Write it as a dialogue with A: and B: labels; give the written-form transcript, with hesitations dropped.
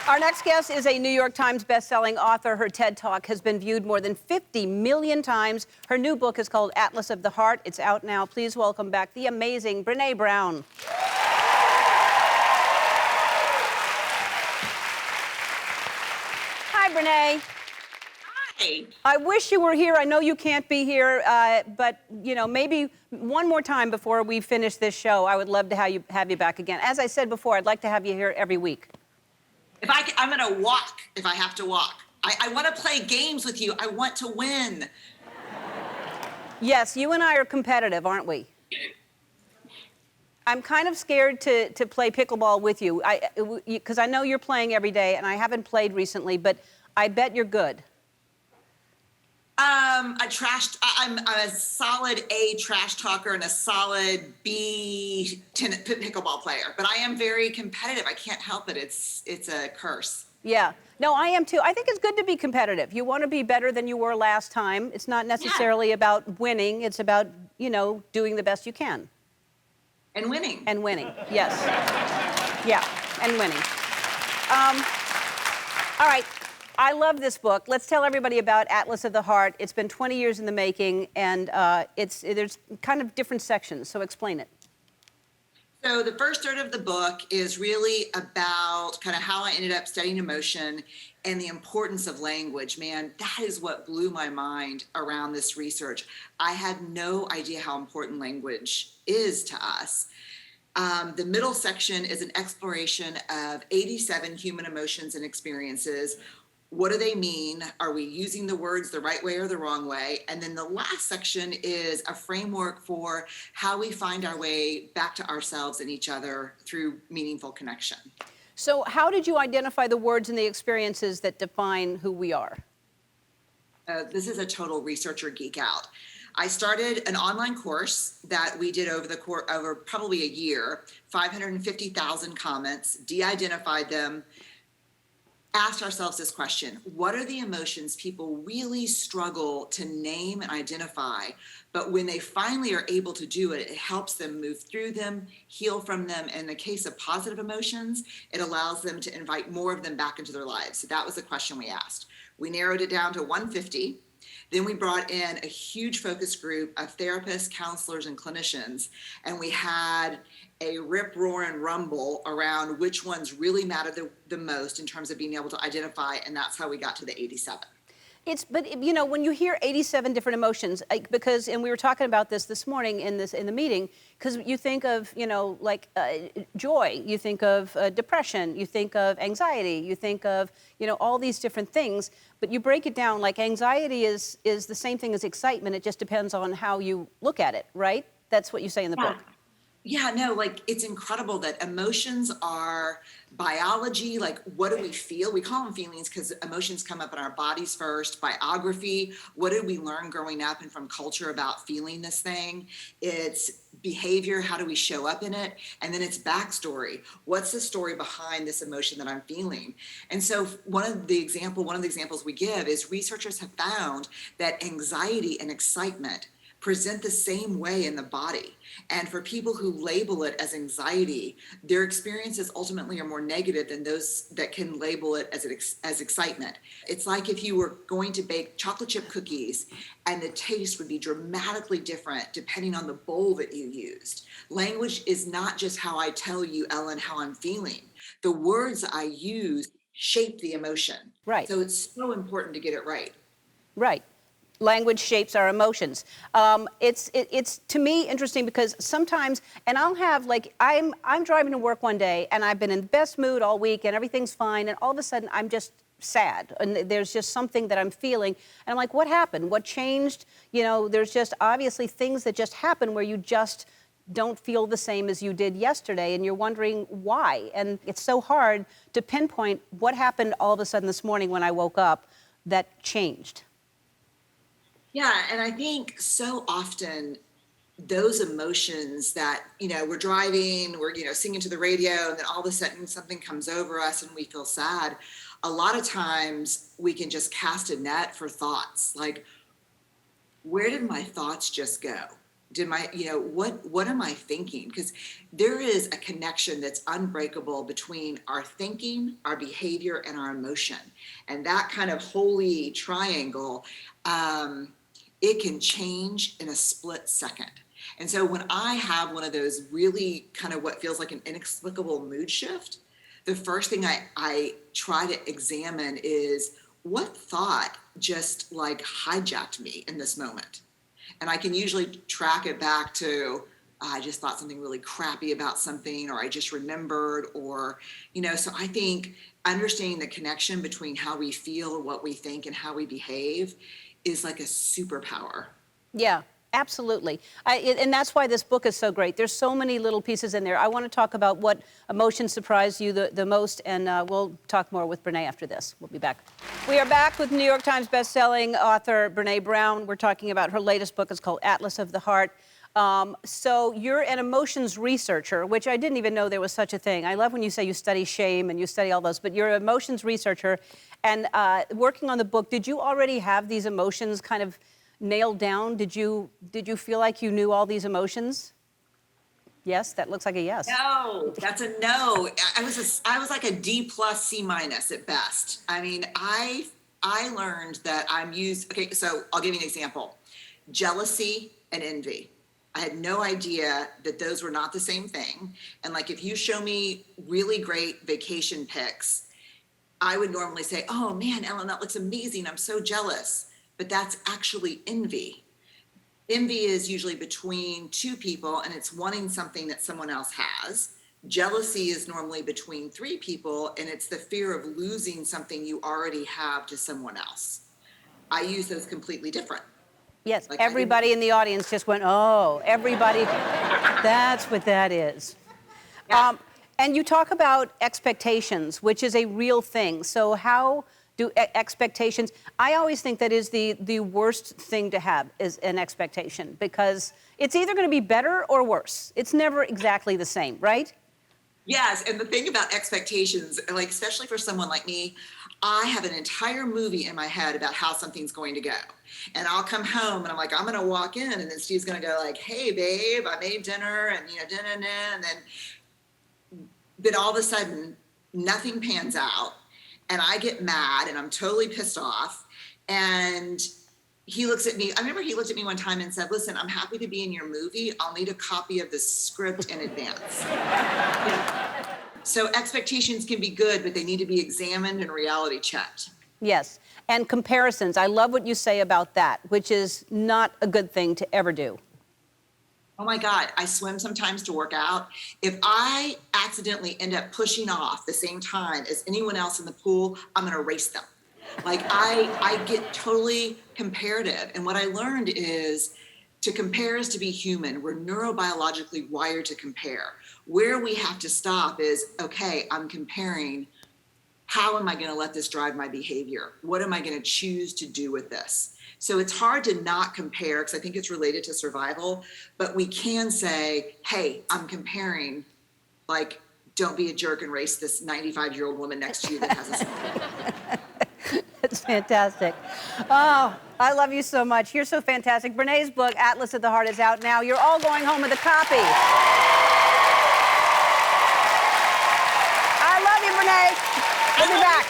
A: Our next guest is a New York Times bestselling author. Her TED Talk has been viewed more than 50 million times. Her new book is called Atlas of the Heart. It's out now. Please welcome back the amazing Brené Brown. Hi, Brené.
B: Hi.
A: I wish you were here. I know you can't be here, but maybe one more time before we finish this show, I would love to have you back again. As I said before, I'd like to have you here every week.
B: I'm going to walk if I have to walk. I want to play games with you. I want to win.
A: Yes, you and I are competitive, aren't we? I'm kind of scared to play pickleball with you, because I know you're playing every day, and I haven't played recently, but I bet you're good.
B: I'm a solid A trash talker and a solid B pickleball player, but I am very competitive. I can't help it. It's a curse.
A: Yeah. No, I am too. I think it's good to be competitive. You want to be better than you were last time. It's not necessarily about winning. It's about, doing the best you can.
B: And winning.
A: And winning, yes. Yeah, and winning. All right. I love this book. Let's tell everybody about Atlas of the Heart. It's been 20 years in the making, and there's kind of different sections, so explain it.
B: So the first third of the book is really about kind of how I ended up studying emotion and the importance of language. Man, that is what blew my mind around this research. I had no idea how important language is to us. The middle section is an exploration of 87 human emotions and experiences. What do they mean? Are we using the words the right way or the wrong way? And then the last section is a framework for how we find our way back to ourselves and each other through meaningful connection.
A: So how did you identify the words and the experiences that define who we are?
B: This is a total researcher geek out. I started an online course that we did over probably a year, 550,000 comments, de-identified them, asked ourselves this question: what are the emotions people really struggle to name and identify, but when they finally are able to do it, it helps them move through them, heal from them. In the case of positive emotions, it allows them to invite more of them back into their lives. So that was the question we asked. We narrowed it down to 150. Then we brought in a huge focus group of therapists, counselors, and clinicians, and we had a rip, roar, and rumble around which ones really mattered the most in terms of being able to identify, and that's how we got to the 87.
A: But when you hear 87 different emotions, and we were talking about this morning in the meeting, because you think of, joy, you think of depression, you think of anxiety, you think of, all these different things, but you break it down, like anxiety is the same thing as excitement. It just depends on how you look at it, right? That's what you say in the book.
B: Yeah, no, it's incredible that emotions are biology. What do we feel? We call them feelings because emotions come up in our bodies first. Biography, what did we learn growing up and from culture about feeling this thing? It's behavior, how do we show up in it? And then it's backstory. What's the story behind this emotion that I'm feeling? And so one of the examples we give is researchers have found that anxiety and excitement present the same way in the body. And for people who label it as anxiety, their experiences ultimately are more negative than those that can label it as excitement. It's like if you were going to bake chocolate chip cookies and the taste would be dramatically different depending on the bowl that you used. Language is not just how I tell you, Ellen, how I'm feeling. The words I use shape the emotion.
A: Right.
B: So it's so important to get it right.
A: Right. Language shapes our emotions. It's to me interesting because sometimes, and I'll have I'm driving to work one day and I've been in the best mood all week and everything's fine, and all of a sudden I'm just sad and there's just something that I'm feeling, and I'm like, what happened? What changed? There's just obviously things that just happen where you just don't feel the same as you did yesterday, and you're wondering why. And it's so hard to pinpoint what happened all of a sudden this morning when I woke up that changed.
B: Yeah, and I think so often those emotions that, we're driving, we're, singing to the radio, and then all of a sudden something comes over us and we feel sad. A lot of times we can just cast a net for thoughts. Like, where did my thoughts just go? What am I thinking? Because there is a connection that's unbreakable between our thinking, our behavior, and our emotion. And that kind of holy triangle, it can change in a split second. And so when I have one of those really kind of what feels like an inexplicable mood shift, the first thing I try to examine is what thought just like hijacked me in this moment. And I can usually track it back to I just thought something really crappy about something, or I just remembered, or, so I think understanding the connection between how we feel, what we think, and how we behave is like a superpower.
A: Yeah, absolutely. And that's why this book is so great. There's so many little pieces in there. I want to talk about what emotions surprised you the most, and we'll talk more with Brene after this. We'll be back. We are back with New York Times bestselling author Brené Brown. We're talking about her latest book. It's called Atlas of the Heart. So you're an emotions researcher, which I didn't even know there was such a thing. I love when you say you study shame and you study all those, but you're an emotions researcher. And working on the book, did you already have these emotions kind of nailed down? Did you feel like you knew all these emotions? Yes, that looks like a yes.
B: No, that's a no. I was like a D plus C minus at best. I mean, I learned that okay, so I'll give you an example. Jealousy and envy. I had no idea that those were not the same thing. And like, if you show me really great vacation pics, I would normally say, oh man, Ellen, that looks amazing. I'm so jealous. But that's actually envy. Envy is usually between two people, and it's wanting something that someone else has. Jealousy is normally between three people, and it's the fear of losing something you already have to someone else. I use those completely different.
A: Yes,
B: Like
A: everybody in the audience just went, oh, everybody, that's what that is.
B: Yeah.
A: And you talk about expectations, which is a real thing. So how do expectations, I always think that is the worst thing to have, is an expectation, because it's either going to be better or worse. It's never exactly the same, right?
B: Yes, and the thing about expectations, like especially for someone like me, I have an entire movie in my head about how something's going to go. And I'll come home and I'm like, I'm gonna walk in, and then Steve's gonna go like, hey babe, I made dinner, and and then all of a sudden nothing pans out, and I get mad and I'm totally pissed off. And he looks at me. I remember he looked at me one time and said, listen, I'm happy to be in your movie. I'll need a copy of the script in advance. So expectations can be good, but they need to be examined and reality checked.
A: Yes, and comparisons. I love what you say about that, which is not a good thing to ever do.
B: Oh my God, I swim sometimes to work out. If I accidentally end up pushing off the same time as anyone else in the pool, I'm gonna race them. Like I get totally comparative. And what I learned is to compare is to be human. We're neurobiologically wired to compare. Where we have to stop is, okay, I'm comparing. How am I going to let this drive my behavior? What am I going to choose to do with this? So it's hard to not compare, because I think it's related to survival, but we can say, hey, I'm comparing, like, don't be a jerk and race this 95-year-old woman next to you that has a
A: That's fantastic. Oh, I love you so much. You're so fantastic. Brené's book, Atlas of the Heart, is out now. You're all going home with a copy. I love you, Brené. We'll be back.